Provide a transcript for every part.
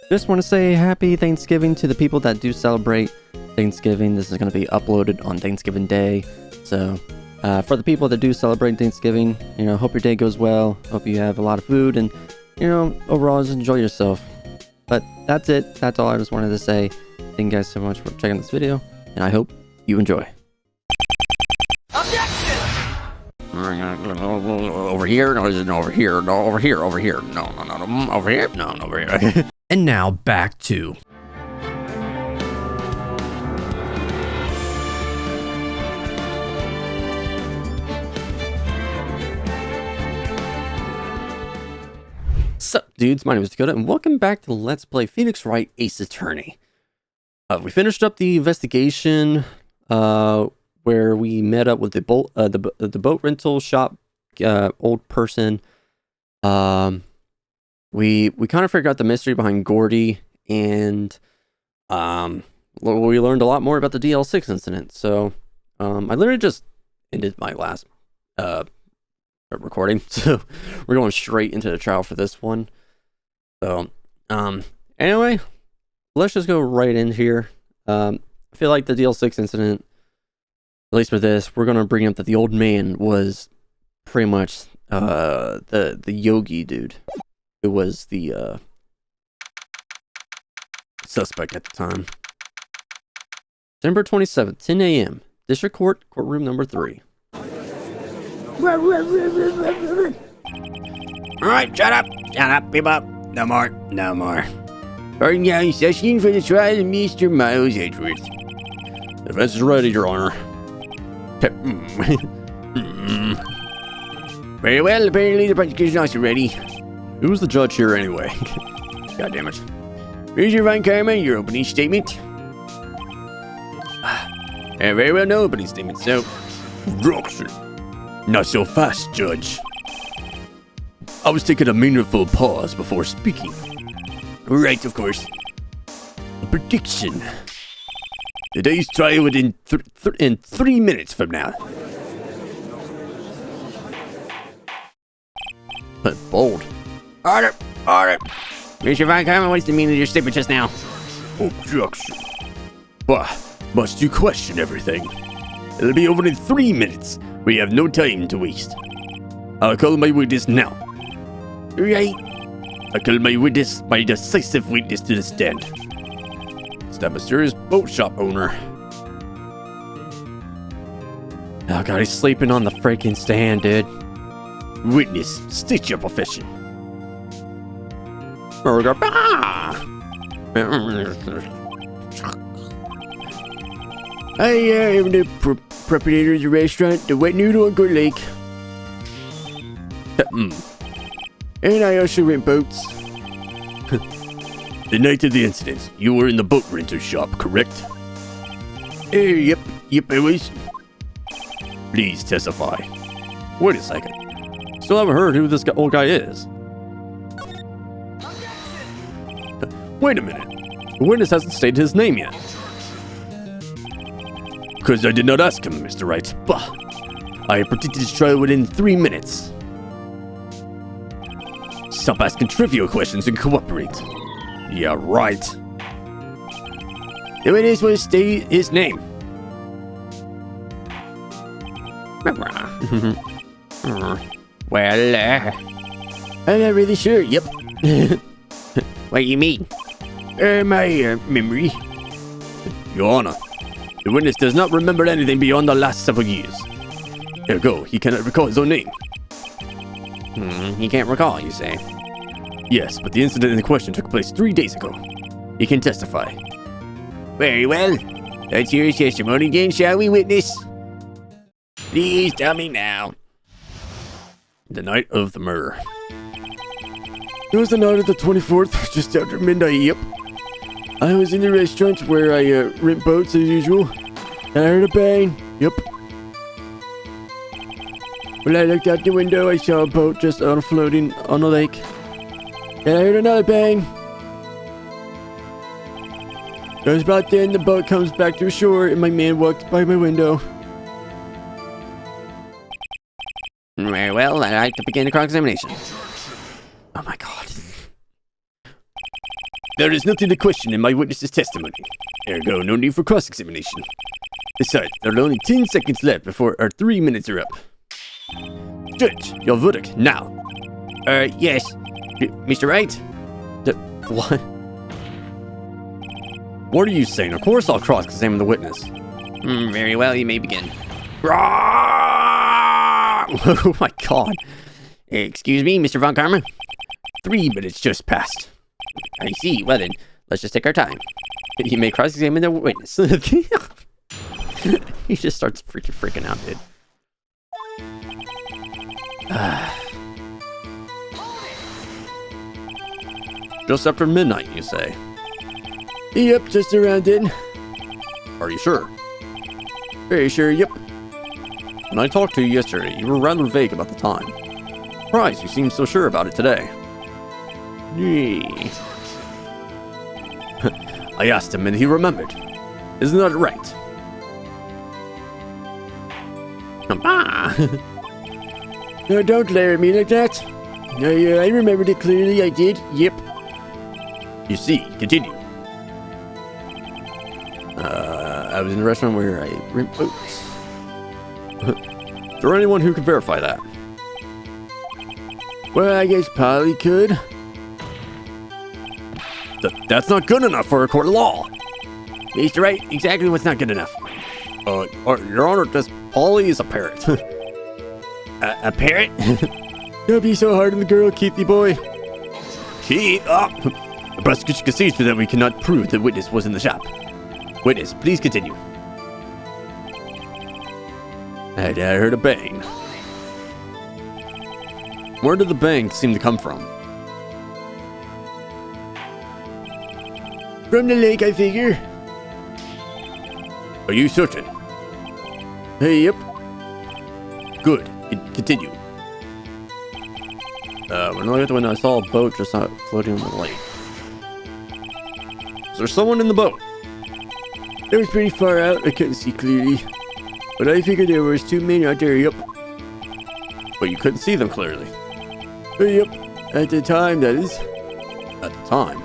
Just want to say happy Thanksgiving to the people that do celebrate Thanksgiving. This is going to be uploaded on Thanksgiving Day. So, for the people that do celebrate Thanksgiving, hope your day goes well. Hope you have a lot of food and, overall just enjoy yourself. But that's it. That's all I just wanted to say. Thank you guys so much for checking this video, and I hope you enjoy. Objection! Over here? No, is it over here? No, over here, over here. No, over here? No, over here. And now back to... Sup dudes, my name is Dakota, and welcome back to Let's Play Phoenix Wright Ace Attorney. We finished up the investigation where we met up with the boat rental shop old person. We kind of figured out the mystery behind Gordy, and we learned a lot more about the DL6 incident. So I literally just ended my last recording, so we're going straight into the trial for this one. So anyway, let's just go right in here. I feel like the DL6 incident, at least for this, we're gonna bring up that the old man was pretty much the yogi dude who was the suspect at the time. December 27th, 10 a.m. District Court, courtroom number 3. Alright, shut up, people. No more. Starting now, session for the trial of Mr. Miles Edgeworth. Defense is ready, Your Honor. Very well, apparently the prosecution is ready. Who's the judge here anyway? God damn it. Here's your Van Karma, your opening statement. Very well, no opening statement, so... Objection. Not so fast, Judge. I was taking a meaningful pause before speaking. Right, of course. A prediction. Today's trial within in 3 minutes from now. But bold. Order! Mr. Van Karma, what's the meaning of your statement just now? Objection. Bah, must you question everything? It'll be over in 3 minutes. We have no time to waste. I'll call my witness now. Right. I call my witness, my decisive witness to the stand. It's that mysterious boat shop owner. Oh god, he's sleeping on the freaking stand, dude. Witness, state your profession. I am the proprietor of the restaurant, the Wet Noodle on Good Lake. And I also rent boats. The night of the incident, you were in the boat rental shop, correct? Yep, I was. Please testify. Wait a second. Still haven't heard who this old guy is. Wait a minute. The witness hasn't stated his name yet. Because I did not ask him, Mr. Wright. Bah. I predicted his trial within 3 minutes. Stop asking trivial questions and cooperate. Yeah, right. The witness will state his name. Well, I'm not really sure. Yep. What do you mean? My memory. Your Honor, the witness does not remember anything beyond the last several years. Ergo, he cannot recall his own name. He can't recall, you say? Yes, but the incident in question took place 3 days ago. He can testify. Very well. Let's hear his testimony then, shall we, witness? Please tell me now. The night of the murder. It was the night of the 24th, just after midnight, yep. I was in the restaurant where I rent boats as usual, and I heard a bang, yep. When I looked out the window, I saw a boat just floating on the lake. And I heard another bang. It was about then the boat comes back to shore and my man walked by my window. Very well, I'd like to begin the cross-examination. Oh my god. There is nothing to question in my witness's testimony. Ergo, no need for cross-examination. Besides, there are only 10 seconds left before our 3 minutes are up. Judge, your verdict, now. Yes. Mr. Wright? What? What are you saying? Of course I'll cross-examine the witness. Very well, you may begin. Oh my god. Excuse me, Mr. Von Karma? 3 minutes just passed. I see. Well then, let's just take our time. You may cross-examine the witness. He just starts freaking out, dude. Just after midnight, you say? Yep, just around then. Are you sure? Very sure, yep. When I talked to you yesterday, you were rather vague about the time. Surprised you seem so sure about it today. I asked him and he remembered. Isn't that right? No, don't glare at me like that. I remembered it clearly, I did, yep. You see, continue. I was in a restaurant where I rent boats. Is there anyone who can verify that? Well, I guess Polly could. That's not good enough for a court of law. Mr. Wright, exactly what's not good enough. Your Honor, this Polly is a parrot. A parrot? Don't be so hard on the girl, Keithy boy. Keep up! The prosecution concedes that we cannot prove the witness was in the shop. Witness, please continue. I heard a bang. Where did the bang seem to come from? From the lake, I figure. Are you certain? Yep. Good. Continue. When I looked at the window, I saw a boat just floating on the lake. Is there someone in the boat? It was pretty far out, I couldn't see clearly. But I figured there was 2 men out there, yep. But you couldn't see them clearly. Yep. At the time, that is. At the time.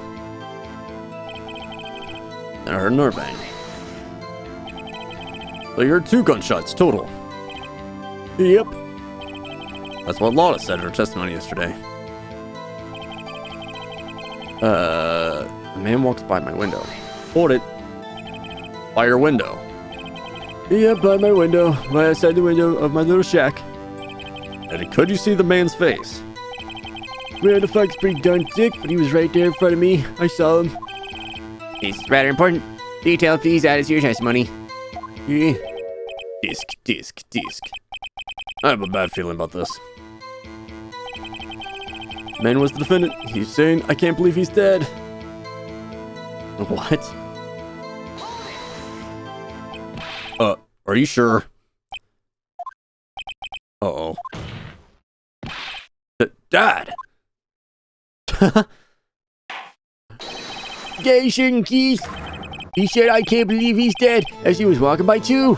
And I heard another bang. So you heard 2 gunshots total. Yep. That's what Lotta said in her testimony yesterday. A man walks by my window. Hold it. By your window. Yep, by my window. Right outside the window of my little shack. And could you see the man's face? Well, the fog's pretty darn thick, but he was right there in front of me. I saw him. It's rather important. Detail, please add it to your testimony. Yeah. Disc. I have a bad feeling about this. Man was the defendant. He's saying, I can't believe he's dead. What? Are you sure? Uh-oh. Dad! Jason Keith. He said, I can't believe he's dead, as he was walking by too.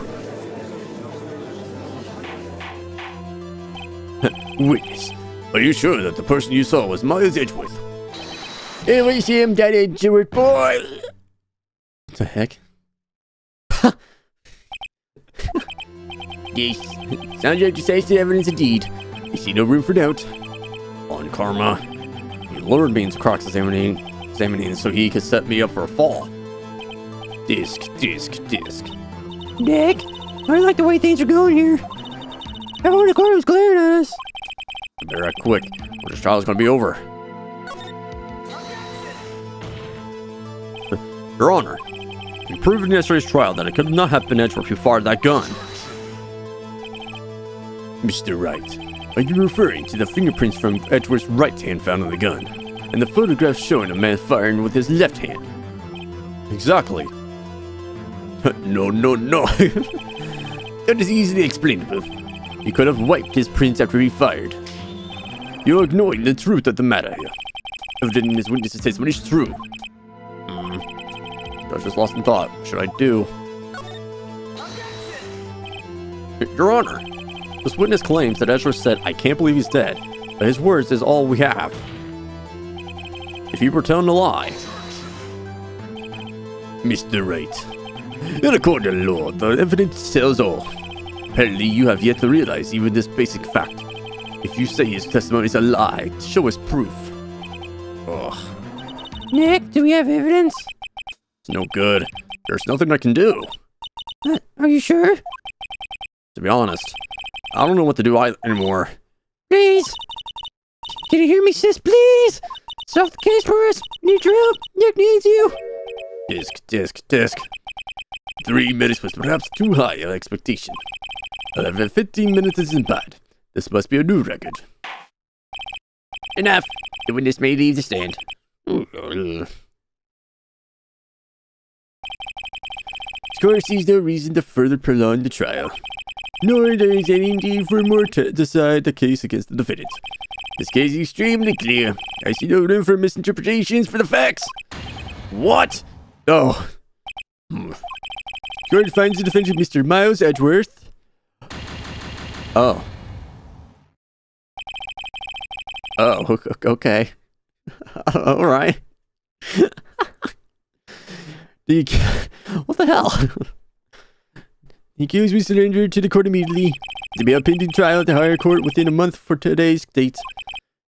Witness, are you sure that the person you saw was Miles Edgeworth? It was him, that Edgeworth boy. What the heck? Yes. Sounds like decisive evidence indeed. I see no room for doubt. On karma. He lured me into cross-examining so he could set me up for a fall. Disc. Nick, I don't like the way things are going here. Everyone in the court was glaring at us. I better act quick, or this trial's gonna be over. Your Honor, you proved in yesterday's trial that it could not have been Edgeworth who fired that gun. Mr. Wright, are you referring to the fingerprints from Edgeworth's right hand found on the gun, and the photographs showing a man firing with his left hand? Exactly. No. That is easily explainable. He could have wiped his prints after he fired. You're ignoring the truth of the matter here. Evidence in this witness's testimony is true. I was just lost in thought. What should I do? Your Honor, this witness claims that Edgeworth said, I can't believe he's dead, but his words is all we have. If he were telling a lie, Mr. Wright. In according to law, the evidence tells all. Apparently, you have yet to realize even this basic fact. If you say his testimony is a lie, show us proof. Ugh. Nick, do we have evidence? It's no good. There's nothing I can do. Are you sure? To be honest, I don't know what to do anymore. Please. Can you hear me, sis? Please. Solve the case for us. Need your help. Nick needs you. Disc. 3 minutes was perhaps too high an expectation. 15 minutes isn't bad. This must be a new record. Enough. The witness may leave the stand. The court sees no reason to further prolong the trial, nor there is any need for more to decide the case against the defendant. This case is extremely clear. I see no room for misinterpretations for the facts. What? Oh. Court finds the defendant Mr. Miles Edgeworth. Oh. Oh, okay. All right. What the hell? The accused was surrendered to the court immediately to be a pending trial at the higher court within a month for today's date.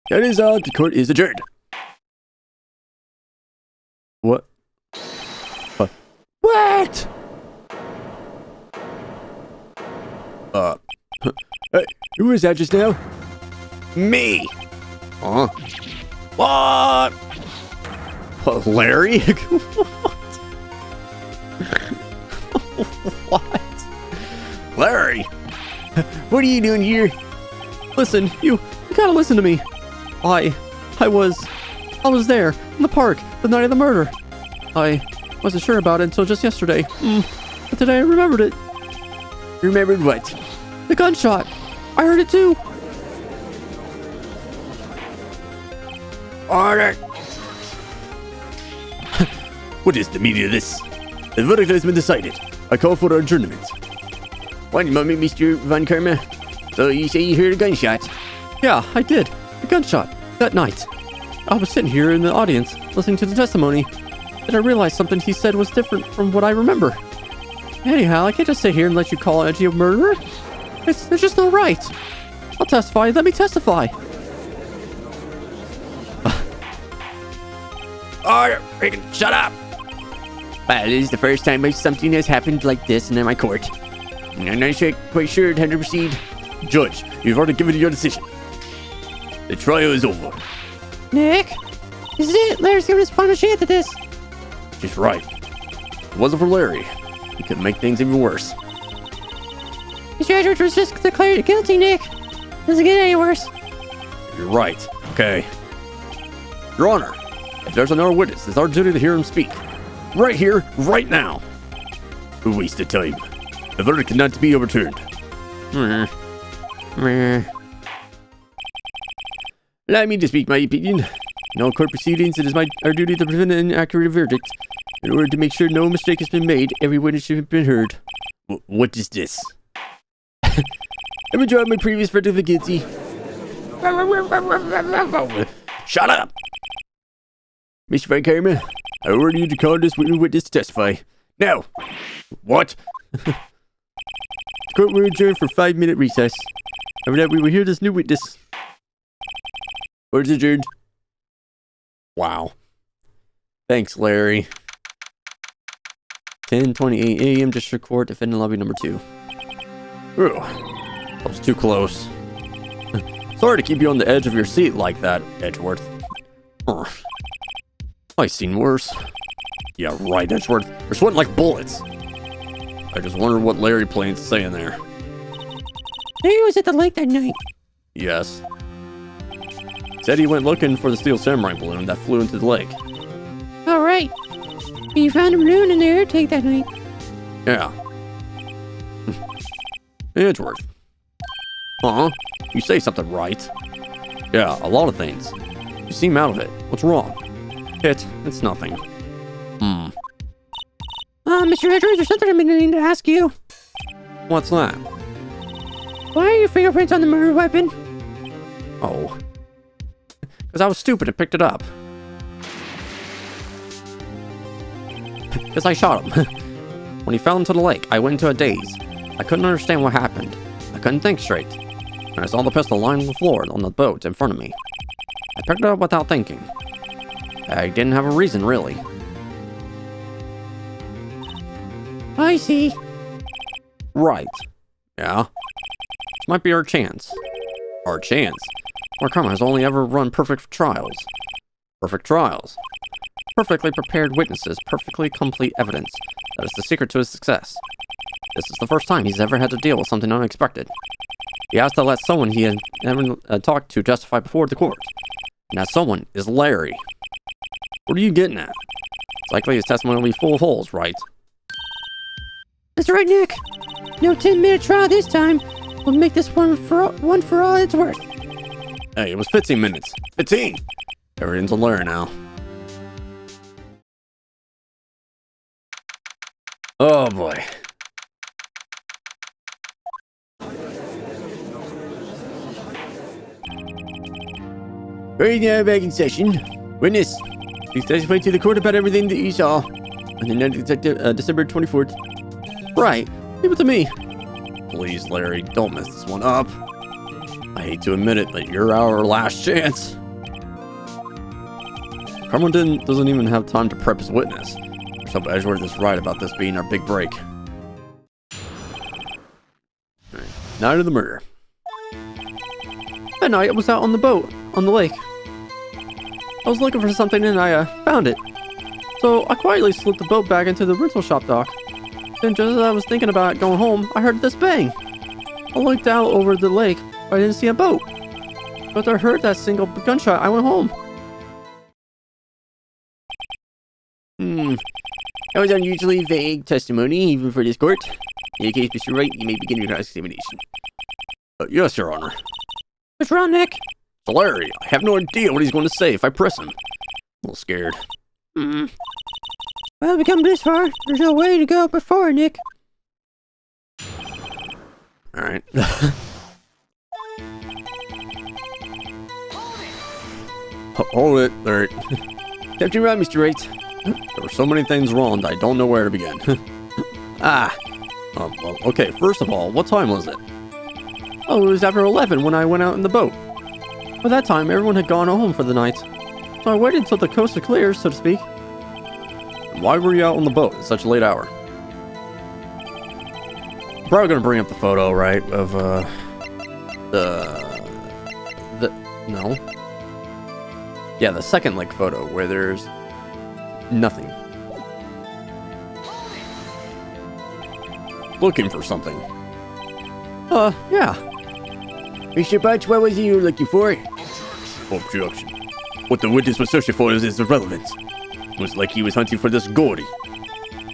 That is all. The court is adjourned. What? What? Hey, who was that just now? Me. Huh? What? Larry? What? Larry? What are you doing here? Listen, you gotta listen to me. I was there in the park the night of the murder. I wasn't sure about it until just yesterday. But today I remembered it. Remembered what? The gunshot. I heard it too. Order! What is the meaning of this? The verdict has been decided. I call for adjournment. One moment, Mr. Von Karma. So you say you heard a gunshot? Yeah, I did. The gunshot. That night. I was sitting here in the audience, listening to the testimony. Then I realized something he said was different from what I remember. Anyhow, I can't just sit here and let you call Edgy a murderer. There's just no right. I'll testify. Let me testify. Order! Shut up! Well, this is the first time something has happened like this in my court. I'm not quite sure how to proceed. Judge, you've already given your decision. The trial is over. Nick, this is it. Larry's giving us final chance at this. She's right. If it wasn't for Larry, he could make things even worse. Mr. Edwards was just declared guilty, Nick. Doesn't get any worse. You're right. Okay. Your Honor, if there's another witness, it's our duty to hear him speak. Right here, right now. Who wasted time? The verdict cannot be overturned. Allow me to speak my opinion. In all court proceedings, it is our duty to prevent an inaccurate verdict. In order to make sure no mistake has been made, every witness should have been heard. What is this? I withdraw my previous verdict of guilty. Shut up! Mr. Von Karma, I order you to call this witness to testify. Now! What? The court will adjourn for 5-minute recess. After that, we will hear this new witness. Court is adjourned. Wow. Thanks, Larry. 10:28 a.m. District Court, defendant lobby number 2. Ooh, that was too close. Sorry to keep you on the edge of your seat like that, Edgeworth. I've seen worse. Yeah, right, Edgeworth. You're sweating like bullets. I just wonder what Larry plans to say in there. Larry was at the lake that night. Yes. Said he went looking for the steel samurai balloon that flew into the lake. All right. You found a balloon in the air tank that night. Yeah. Edgeworth. You say something right. Yeah, a lot of things. You seem out of it. What's wrong? It's nothing. Mr. Edwards, there's something I'm meaning to ask you. What's that? Why are your fingerprints on the murder weapon? Oh. Because I was stupid and picked it up. Because I shot him. When he fell into the lake, I went into a daze. I couldn't understand what happened. I couldn't think straight. And I saw the pistol lying on the floor on the boat in front of me. I picked it up without thinking. I didn't have a reason, really. I see. Right. Yeah. This might be our chance. Our chance? Our karma has only ever run perfect trials. Perfect trials. Perfectly prepared witnesses, perfectly complete evidence. That is the secret to his success. This is the first time he's ever had to deal with something unexpected. He has to let someone he had never talked to testify before the court. And that someone is Larry. What are you getting at? It's likely his testimony will be full of holes, right? That's right, Nick. No 10-minute trial this time. We'll make this one for all it's worth. Hey, it was 15 minutes. 15! Everything's on Larry now. Oh boy. Right now, back in session. Witness, please testify to the court about everything that you saw on the night of December 24th. Right. Leave it to me. Please, Larry, don't mess this one up. I hate to admit it, but you're our last chance. Carmen doesn't even have time to prep his witness. Let's hope Edgeworth is right about this being our big break. Right. Night of the murder. That night, I was out on the boat, on the lake. I was looking for something and I found it. So I quietly slipped the boat back into the rental shop dock. Then just as I was thinking about going home, I heard this bang. I looked out over the lake, but I didn't see a boat. But I heard that single gunshot, I went home. That was unusually vague testimony, even for this court. In any case, Mr. Wright, you may begin your examination. Yes, Your Honor. What's wrong, Nick? So Larry, I have no idea what he's going to say if I press him. I'm a little scared. Well, we come this far. There's no way to go before, Nick. Alright. Hold it, Larry. Captain Wright, Mr. Wright. There were so many things wrong that I don't know where to begin. Well, okay, first of all, what time was it? Oh, it was after 11 when I went out in the boat. By that time, everyone had gone home for the night. So I waited until the coast was clear, so to speak. And why were you out on the boat at such a late hour? I'm probably gonna bring up the photo, right, of, no. Yeah, the second lake photo, where there's nothing. Looking for something. Yeah. Mr. Butch, what was it you were looking for? Objection. What the witness was searching for is irrelevant. It was like he was hunting for this Gordy.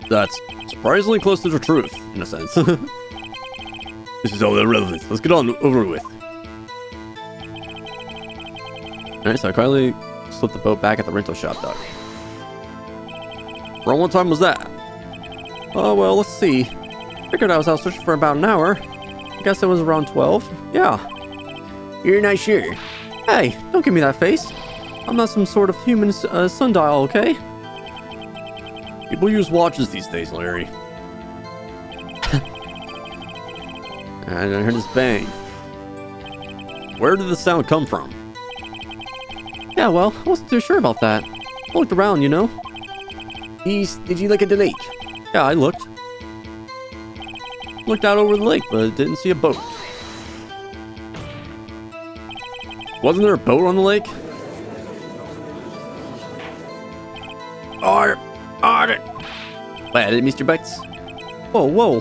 That's surprisingly close to the truth, in a sense. This is all irrelevant. Let's get on over with. Alright, so I quietly slipped the boat back at the rental shop dock. Around what time was that? Oh, well, let's see. Figured I was out searching for about an hour. I guess it was around 12. Yeah. You're not sure. Hey, don't give me that face. I'm not some sort of human sundial, okay? People use watches these days, Larry. And I heard this bang. Where did the sound come from? Yeah, well, I wasn't too sure about that. I looked around, you know. Did you look at the lake? Yeah, I looked. Looked out over the lake, but didn't see a boat. Wasn't there a boat on the lake? Order! Well, Mr. Butts. Whoa.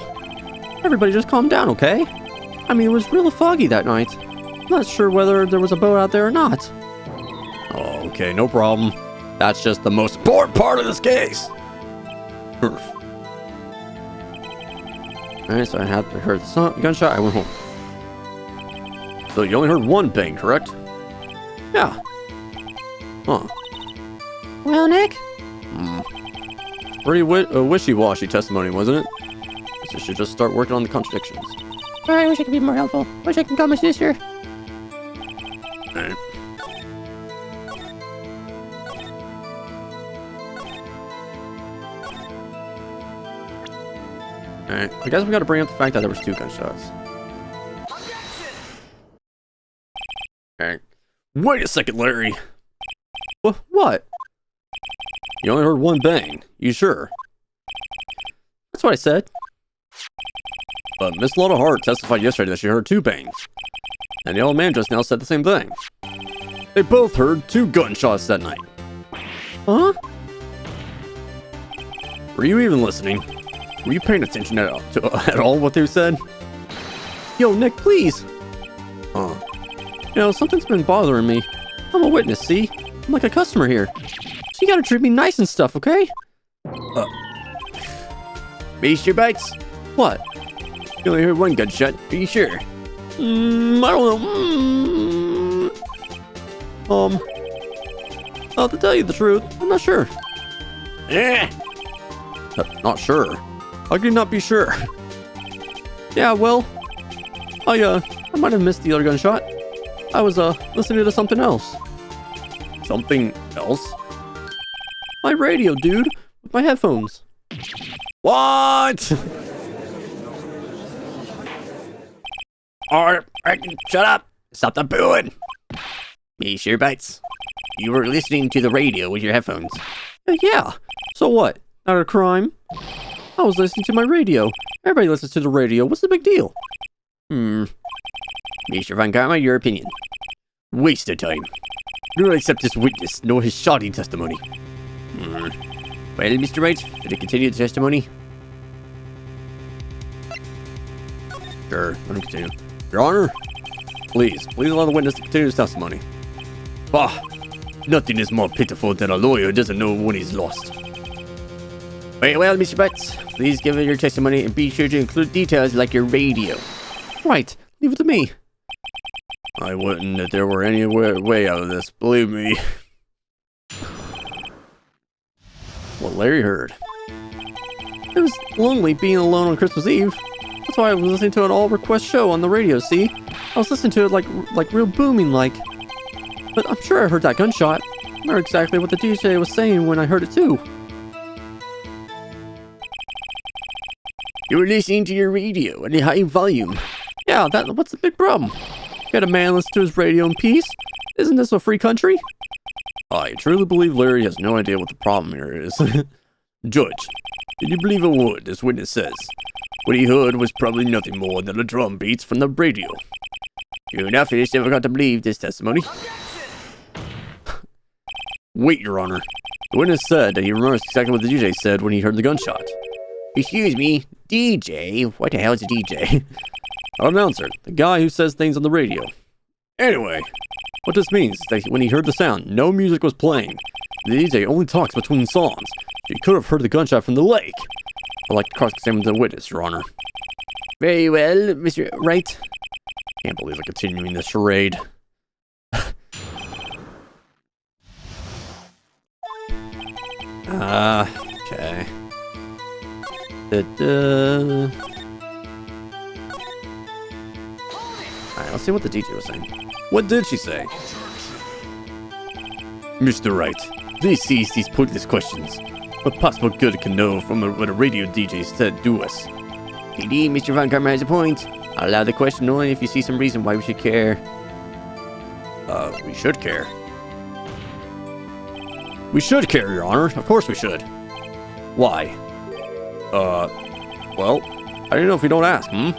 Everybody just calm down, okay? I mean, it was really foggy that night. I'm not sure whether there was a boat out there or not. Oh, okay, no problem. That's just the most important part of this case. Alright, so I heard the gunshot, I went home. So you only heard one bang, correct? Yeah. Huh. Well, Nick? Pretty wishy-washy testimony, wasn't it? Guess I should just start working on the contradictions. I wish I could be more helpful. Wish I could call my sister. Alright. Alright, I guess we gotta bring up the fact that there was 2 gunshots. Alright. Wait a second, Larry. What? You only heard 1 bang. You sure? That's what I said. But Miss Lotta Hart testified yesterday that she heard 2 bangs. And the old man just now said the same thing. They both heard 2 gunshots that night. Huh? Were you even listening? Were you paying attention at all what they said? Yo, Nick, please. Huh. You know, something's been bothering me. I'm a witness, see? I'm like a customer here. So you gotta treat me nice and stuff, okay? Mr. Bites? What? You only heard 1 gunshot. Are you sure? I don't know. To tell you the truth, I'm not sure. Not sure. How can you not be sure? Yeah, well, I might have missed the other gunshot. I was, listening to something else. Something else? My radio, dude, with my headphones. What? Alright, shut up. Stop the booing. Mr. Bites, you were listening to the radio with your headphones. Yeah, so what? Not a crime? I was listening to my radio. Everybody listens to the radio. What's the big deal? Mr. Von Karma, your opinion. Waste of time. Do not accept this witness, nor his shoddy testimony. Well, Mr. Wright, should I continue the testimony? Sure, let him continue. Your Honor, please allow the witness to continue his testimony. Bah, nothing is more pitiful than a lawyer who doesn't know when he's lost. Very well, Mr. Butts, please give your testimony and be sure to include details like your radio. Right, leave it to me. I wouldn't if there were any way out of this, believe me. What Larry heard. It was lonely being alone on Christmas Eve. That's why I was listening to an all-request show on the radio, see? I was listening to it like real booming like. But I'm sure I heard that gunshot. I heard exactly what the DJ was saying when I heard it too. You were listening to your radio at a high volume. Yeah, what's the big problem? Get a man listen to his radio in peace? Isn't this a free country? I truly believe Larry has no idea what the problem here is. Judge, did you believe a word this witness says? What he heard was probably nothing more than the drum beats from the radio. You're not finished, never got to believe this testimony. Wait, Your Honor. The witness said that he remembers exactly what the DJ said when he heard the gunshot. Excuse me, DJ? What the hell is a DJ? An announcer, the guy who says things on the radio. Anyway, what this means is that when he heard the sound, no music was playing. The DJ only talks between songs. He could have heard the gunshot from the lake. I'd like to cross-examine the witness, Your Honor. Very well, Mr. Wright. Can't believe I'm continuing this charade. Okay. Alright, let's see what the DJ was saying. What did she say? Mr. Wright, please cease these pointless questions. What possible good can know from what a radio DJ said to us? Indeed, Mr. Von Karma has a point. I'll allow the question only if you see some reason why we should care. We should care. We should care, Your Honor. Of course we should. Why? Well, I don't know if we don't ask, Fine,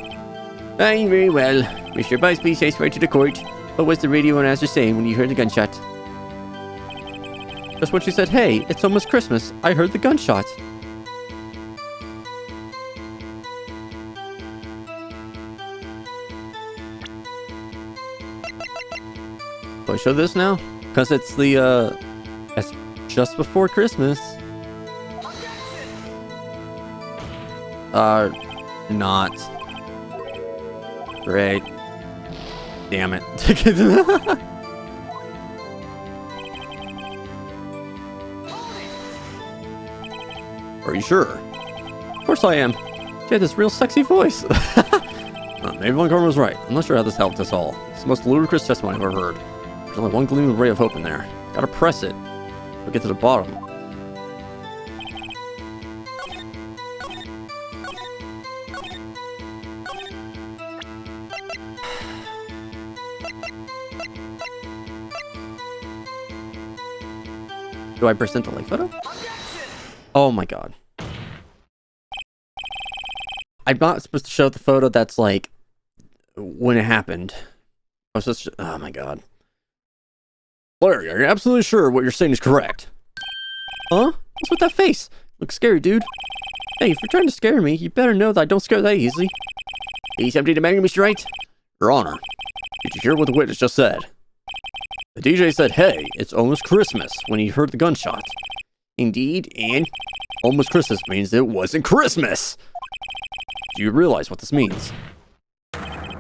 very well. Mr. Vice, please say swear to the court. What was the radio announcer saying when you heard the gunshot? Just when she said, hey, it's almost Christmas, I heard the gunshot. Do I show this now? Because it's the, it's just before Christmas. Not. Great. Damn it. Are you sure? Of course I am. She had this real sexy voice. Maybe Von Karma was right. I'm not sure how this helped us all. It's the most ludicrous testimony I've ever heard. There's only one gleaming ray of hope in there. Gotta press it. We'll get to the bottom. Do I present the lake photo? Oh my god. I'm not supposed to show the photo that's like when it happened. I was just, oh my god. Larry, are you absolutely sure what you're saying is correct? Huh? What's with that face? Looks scary, dude. Hey, if you're trying to scare me, you better know that I don't scare that easily. Are you something to matter, Mr. Wright? Your Honor, did you hear what the witness just said? The DJ said, hey, it's almost Christmas when he heard the gunshot. Indeed, and almost Christmas means it wasn't Christmas. Do you realize what this means?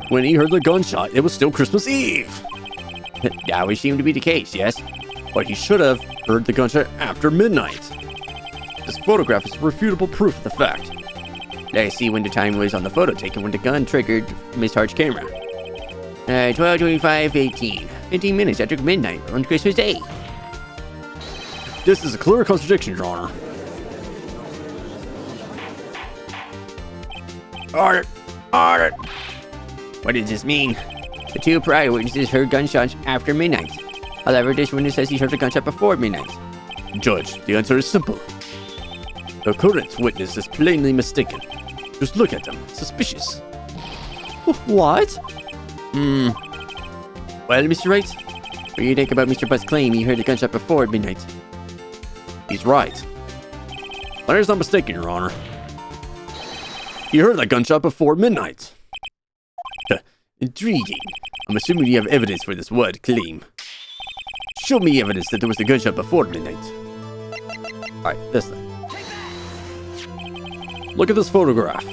When he heard the gunshot, it was still Christmas Eve. That would seem to be the case, yes? But he should have heard the gunshot after midnight. This photograph is refutable proof of the fact. Let's see when the time was on the photo taken when the gun triggered Miss Hart's camera. 12:25:18. 15 minutes after midnight on Christmas Day. This is a clear contradiction, Your Honor. Order! Order! What does this mean? The two prior witnesses heard gunshots after midnight. However, this witness says he heard the gunshot before midnight. Judge, the answer is simple. The current witness is plainly mistaken. Just look at him. Suspicious. What? Well, Mr. Wright, what do you think about Mr. Butt's claim he heard the gunshot before midnight? He's right. Larry's not mistaken, Your Honor. He heard that gunshot before midnight. Intriguing. I'm assuming you have evidence for this word claim. Show me evidence that there was a gunshot before midnight. Alright, this thing. Look at this photograph.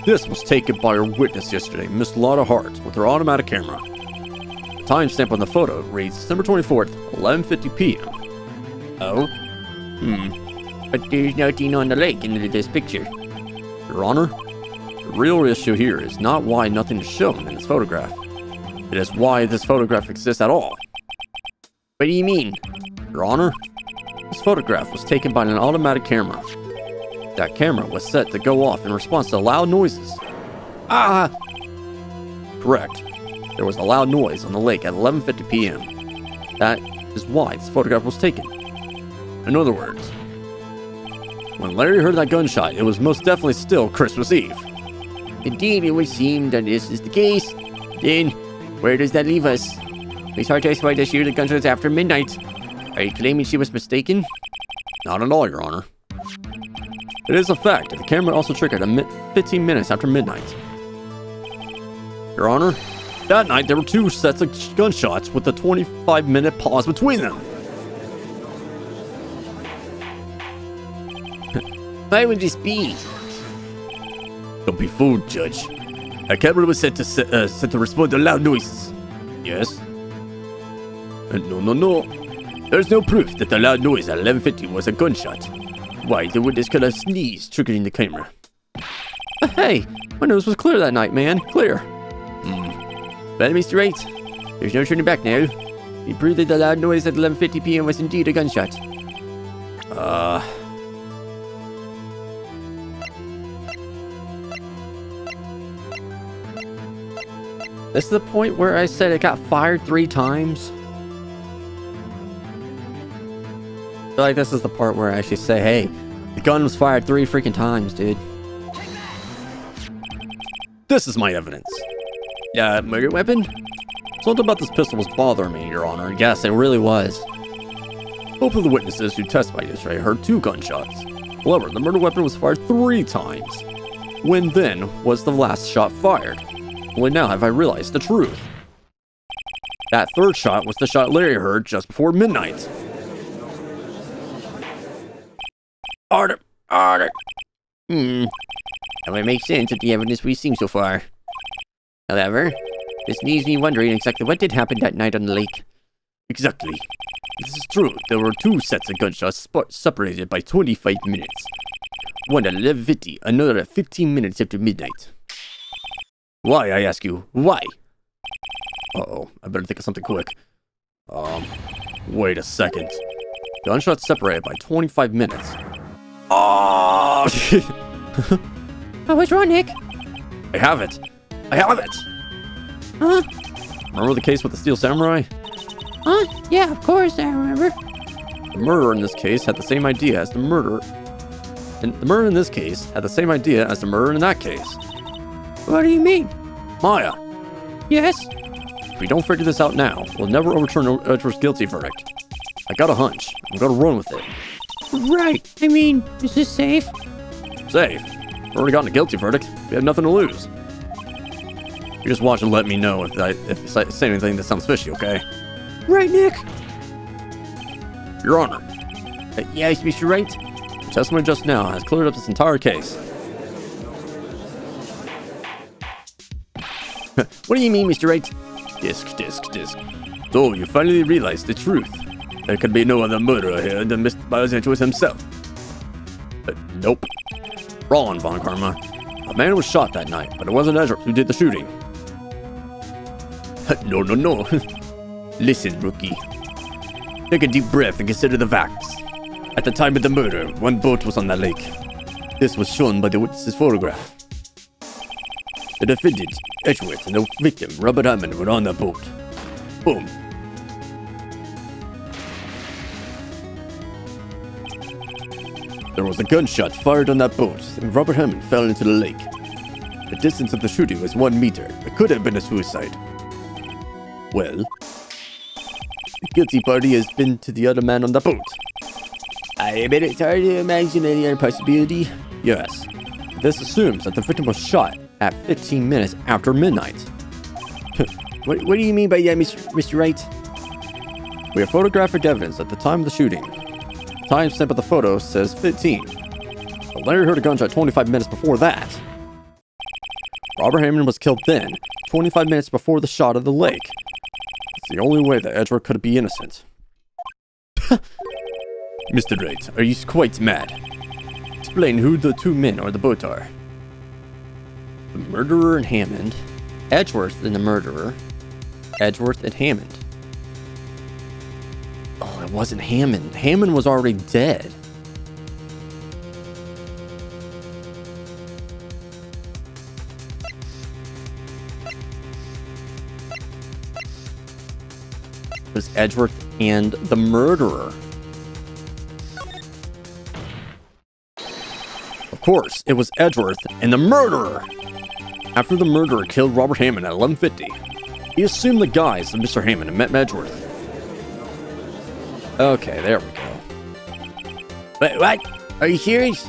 This was taken by our witness yesterday, Miss Lotta Hart, with her automatic camera. The timestamp on the photo reads December 24th, 11:50 p.m. Oh? But there's nothing on the lake in this picture. Your Honor, the real issue here is not why nothing is shown in this photograph. It is why this photograph exists at all. What do you mean? Your Honor, this photograph was taken by an automatic camera. That camera was set to go off in response to loud noises. Ah! Correct. There was a loud noise on the lake at 11:50 p.m. That is why this photograph was taken. In other words, when Larry heard that gunshot, it was most definitely still Christmas Eve. Indeed, it would seem that this is the case. Then, where does that leave us? Miss Hart testified that she heard the gunshots after midnight. Are you claiming she was mistaken? Not at all, Your Honor. It is a fact that the camera also triggered 15 minutes after midnight. Your Honor, that night there were two sets of gunshots with a 25-minute pause between them. Why would this be? Don't be fooled, Judge. A camera was set to respond to loud noises. Yes? No. There's no proof that the loud noise at 11:50 was a gunshot. Why, the witness could have sneezed, triggering the camera. Hey, my nose was clear that night, man. Clear. Well, Mr. Wright, there's no turning back now. We proved that the loud noise at 11:50 p.m. was indeed a gunshot. This is the point where I said it got fired 3 times. I feel like this is the part where I actually say, hey, the gun was fired 3 freaking times, dude. This is my evidence. Murder weapon? Something about this pistol was bothering me, Your Honor. Yes, it really was. Both of the witnesses who testified yesterday heard 2 gunshots. However, the murder weapon was fired 3 times. When then was the last shot fired? Only now have I realized the truth. That 3rd shot was the shot Larry heard just before midnight. Order! That would make sense with the evidence we've seen so far. However, this leaves me wondering exactly what did happen that night on the lake. Exactly. This is true. There were 2 sets of gunshots separated by 25 minutes. One at 11:50, another at 15 minutes after midnight. Why, I ask you, why? Uh-oh, I better think of something quick. Wait a second. Gunshots separated by 25 minutes. Oh! Oh, what's wrong, Nick? I have it! Huh? Remember the case with the Steel Samurai? Huh? Yeah, of course, I remember. The murderer in this case had the same idea as the murderer. And the murderer in this case had the same idea as the murderer in that case. What do you mean? Maya, Yes? if we don't figure this out now, we'll never overturn Edgeworth's guilty verdict. I got a hunch. I'm gonna run with it. Right. I mean, is this safe? Safe. We've already gotten a guilty verdict. We have nothing to lose. You just watch and let me know if I say anything that sounds fishy, okay? Right, Nick? Your Honor, Yes, Mr. Wright? the testimony just now has cleared up this entire case. What do you mean, Mr. Wright? Disc. So, you finally realized the truth. There could be no other murderer here than Mr. Miles Edgeworth himself. But nope. Wrong, Von Karma. A man was shot that night, but it wasn't Edgeworth who did the shooting. No. Listen, rookie. Take a deep breath and consider the facts. At the time of the murder, one boat was on that lake. This was shown by the witness's photograph. The defendant, Edgeworth, and the victim, Robert Hammond, were on the boat. Boom. There was a gunshot fired on that boat, and Robert Hammond fell into the lake. The distance of the shooting was 1 meter. It could have been a suicide. Well, the guilty party has been to the other man on the boat. I admit it's hard to imagine any other possibility. Yes. This assumes that the victim was shot at 15 minutes after midnight. What do you mean by that, Mr. Wright? We have photographic evidence at the time of the shooting. The timestamp of the photo says 15. But Larry heard a gunshot 25 minutes before that. Robert Hammond was killed then, 25 minutes before the shot of the lake. It's the only way that Edgeworth could be innocent. Mr. Wright, are you quite mad? Explain who the two men on the boat are. The murderer and Hammond. Edgeworth and the murderer. Edgeworth and Hammond. Oh, it wasn't Hammond. Hammond was already dead. It was Edgeworth and the murderer. Of course, it was Edgeworth and the murderer! After the murderer killed Robert Hammond at 11:50, he assumed the guise of Mr. Hammond and met Edgeworth. Okay, there we go. Wait, what? Are you serious?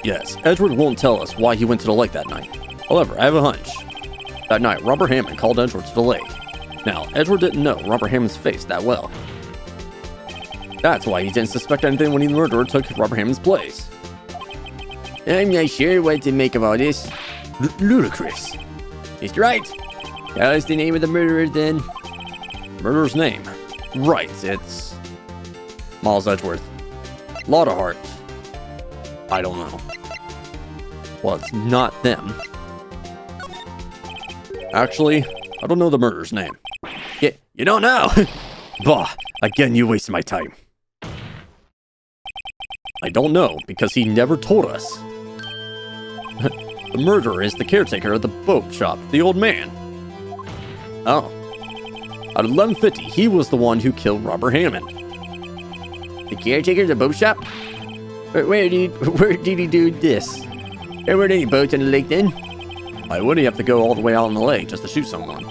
Yes, Edgeworth won't tell us why he went to the lake that night. However, I have a hunch. That night, Robert Hammond called Edgeworth to the lake. Now, Edgeworth didn't know Robert Hammond's face that well. That's why he didn't suspect anything when the murderer took Robert Hammond's place. I'm not sure what to make of all this. Ludicrous. Mr. Wright, tell us the name of the murderer then. Murderer's name. Right, it's Miles Edgeworth. Lot of heart. I don't know. Well, it's not them. Actually, I don't know the murderer's name. You don't know? Bah, again you wasted my time. I don't know, because he never told us. The murderer is the caretaker of the boat shop, the old man. Oh. At 11:50, he was the one who killed Robert Hammond. The caretaker of the boat shop? Where did he do this? There weren't any boats on the lake then? Why would he have to go all the way out on the lake just to shoot someone?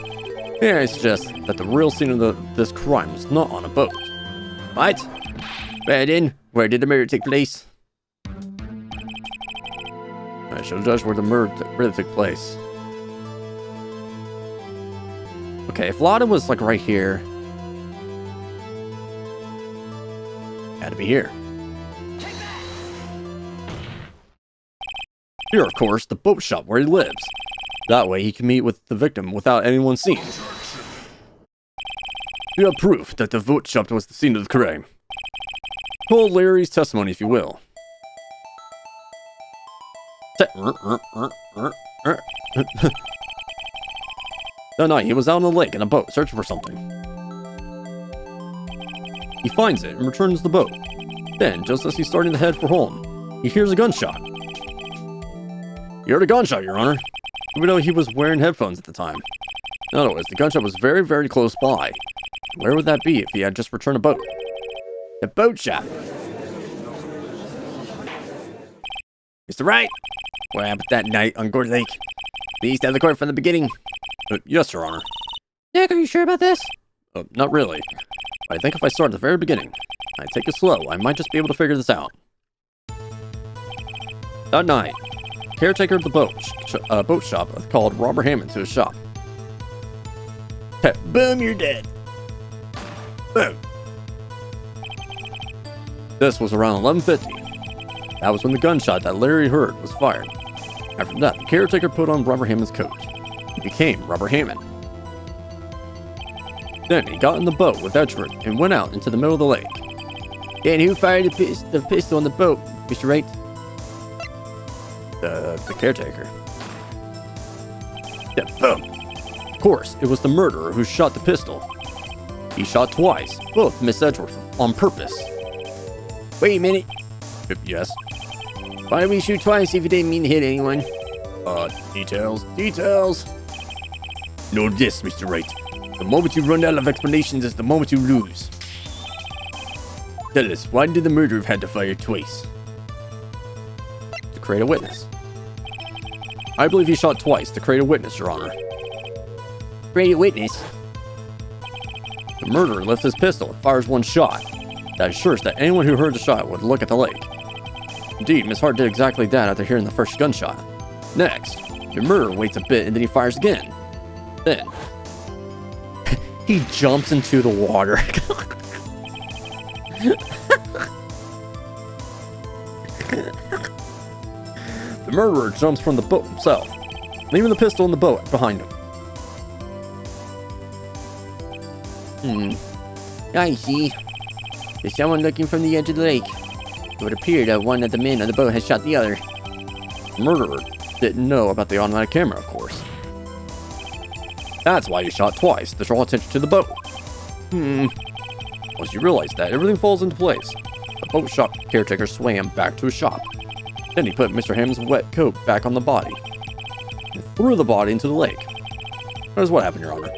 Yeah, it's just that the real scene of this crime was not on a boat. What? Well then, where did the murder take place? I should judge where the murder really took place. Okay, if Lada was like right here, had to be here. Here, of course, the boat shop where he lives. That way he can meet with the victim without anyone seeing. You have proof that the boat shop was the scene of the crime. Hold Larry's testimony if you will. That night, he was out on the lake in a boat searching for something. He finds it and returns the boat. Then, just as he's starting to head for home, he hears a gunshot. You heard a gunshot, Your Honor, even though he was wearing headphones at the time. In other words, the gunshot was very, very close by. Where would that be if he had just returned a boat? The boat shop. Mr. Wright, what happened that night on Gourd Lake? Please tell the court from the beginning. Yes, Your Honor. Nick, are you sure about this? Not really. I think if I start at the very beginning, I take it slow, I might just be able to figure this out. That night, caretaker of the boat shop called Robert Hammond to his shop. Boom, you're dead. Boom. This was around 11:50. That was when the gunshot that Larry heard was fired. After that, the caretaker put on Robert Hammond's coat. He became Robert Hammond. Then he got in the boat with Edgeworth and went out into the middle of the lake. And who fired the pistol on the boat, Mr. Wright? The caretaker. Yeah, boom. Of course, it was the murderer who shot the pistol. He shot twice, both Miss Edgeworth, on purpose. Wait a minute. Yes. Why did we shoot twice if you didn't mean to hit anyone? Details. Know this, Mr. Wright. The moment you run out of explanations is the moment you lose. Tell us, why did the murderer have had to fire twice? To create a witness. I believe he shot twice to create a witness, Your Honor. Create a witness? The murderer lifts his pistol and fires one shot. That assures that anyone who heard the shot would look at the lake. Indeed, Miss Hart did exactly that after hearing the first gunshot. Next, the murderer waits a bit and then he fires again. Then, he jumps into the water. The murderer jumps from the boat himself, leaving the pistol in the boat behind him. I see. There's someone looking from the edge of the lake. It would appear that one of the men on the boat has shot the other. The murderer didn't know about the automatic camera, of course. That's why he shot twice, to draw attention to the boat. Once you realize that, everything falls into place. The boat shop caretaker swam back to his shop. Then he put Mr. Hammond's wet coat back on the body and threw the body into the lake. That is what happened, Your Honor.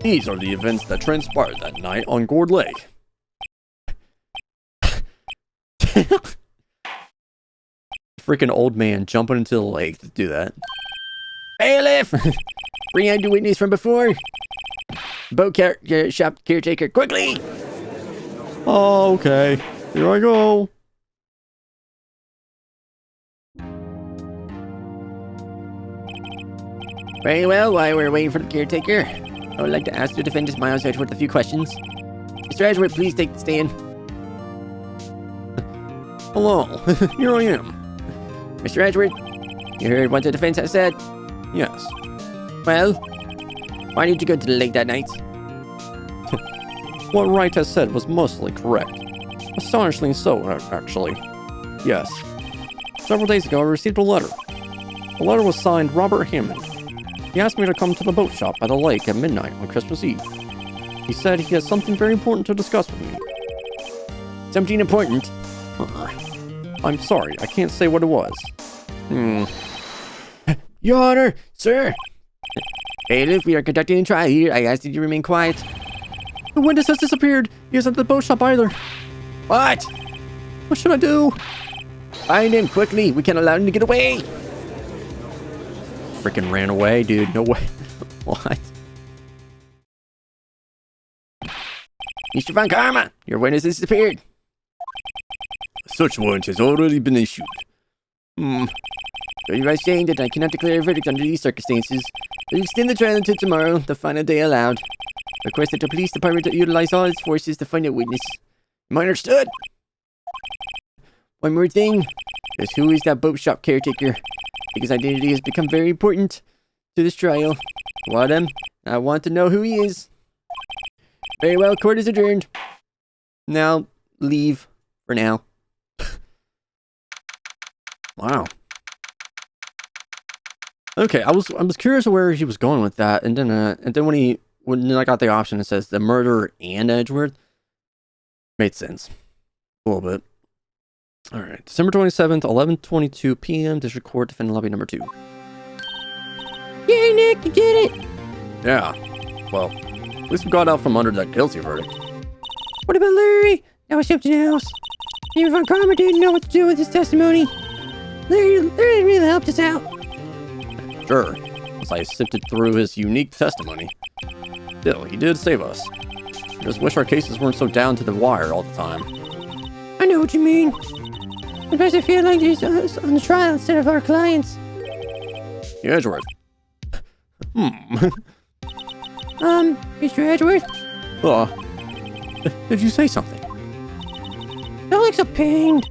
These are the events that transpired that night on Gourd Lake. Freaking old man jumping into the lake to do that. Bailiff! Bring out the witness from before. Boat shop caretaker, quickly! Oh, okay. Here I go. Very well, while we're waiting for the caretaker, I would like to ask the defendant Miles Edgeworth a few questions. Mr. Edgeworth, please take the stand. Hello. Here I am. Mr. Edgeworth, you heard what the defense has said? Yes. Well, why did you go to the lake that night? What Wright has said was mostly correct. Astonishingly so, actually. Yes. Several days ago, I received a letter. The letter was signed Robert Hammond. He asked me to come to the boat shop by the lake at midnight on Christmas Eve. He said he has something very important to discuss with me. Something important? I'm sorry, I can't say what it was. Your Honor, sir! Bailiff, we are conducting a trial here. I ask that you remain quiet. The witness has disappeared. He isn't at the boat shop either. What? What should I do? Find him quickly. We can't allow him to get away. Freaking ran away, dude. No way. What? Mr. Von Karma, your witness has disappeared. Such warrant has already been issued. So you are saying that I cannot declare a verdict under these circumstances. We'll extend the trial until tomorrow, the final day allowed. Request that the police department utilize all its forces to find a witness. Am I understood? One more thing. Just who is that boat shop caretaker? Because identity has become very important to this trial. Want him? I want to know who he is. Very well, court is adjourned. Now, leave for now. Wow. Okay, I was curious where he was going with that, and then when I got the option, it says the murderer and Edgeworth. Made sense. A little bit. All right, December 27th, 11:22 p.m. District Court, defendant lobby number 2. Yay, Nick, you did it! Yeah. Well, at least we got out from under that guilty verdict. What about Larry? That was something else. Even Von Karma didn't know what to do with his testimony. Larry really helped us out. Sure, as I sifted through his unique testimony. Still, he did save us. I just wish our cases weren't so down to the wire all the time. I know what you mean. Sometimes I feel like he's us on the trial instead of our clients. Yeah, Edgeworth. Mr. Edgeworth? Did you say something? Don't look so pained.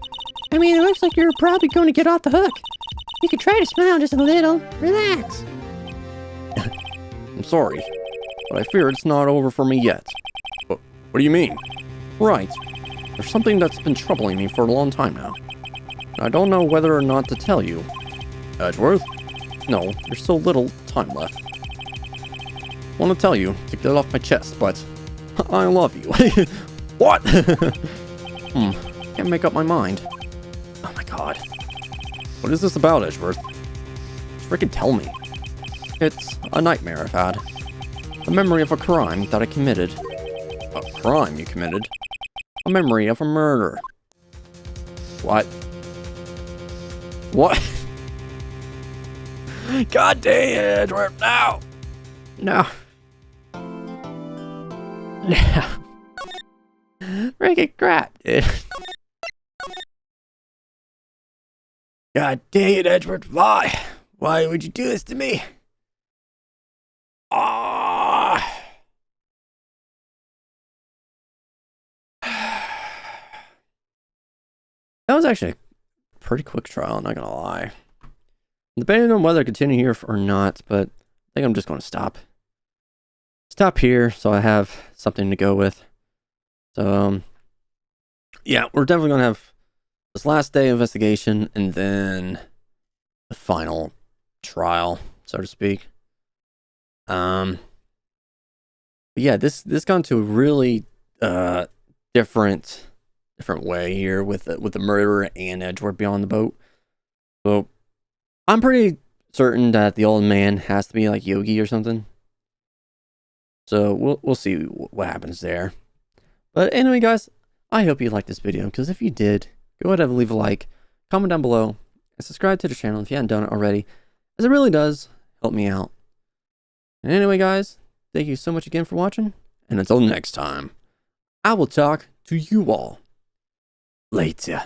I mean, it looks like you're probably going to get off the hook. You could try to smile just a little. Relax. I'm sorry, but I fear it's not over for me yet. What do you mean? Right. There's something that's been troubling me for a long time now. I don't know whether or not to tell you. Edgeworth? No, there's so little time left. I want to tell you to get it off my chest, but I love you. What? Can't make up my mind. Oh my god. What is this about, Edgeworth? Just freaking tell me. It's a nightmare I've had. A memory of a crime that I committed. A crime you committed? A memory of a murder. What? What? God dang it, Edgeworth, no! No. No. Freaking crap, dude. God dang it, Edgeworth, why? Why would you do this to me? Ah! That was actually a pretty quick trial, not gonna lie. Depending on whether I continue here or not, but I think I'm just gonna stop here so I have something to go with. So, yeah, we're definitely gonna have this last day investigation and then the final trial, so to speak. But yeah, this gone to a really different way here with the murderer and Edgeworth beyond the boat. So I'm pretty certain that the old man has to be like Yogi or something. So we'll see what happens there. But anyway, guys, I hope you liked this video, because if you did, go ahead and leave a like, comment down below, and subscribe to the channel if you hadn't done it already, as it really does help me out. And anyway, guys, thank you so much again for watching, and until next time, I will talk to you all later.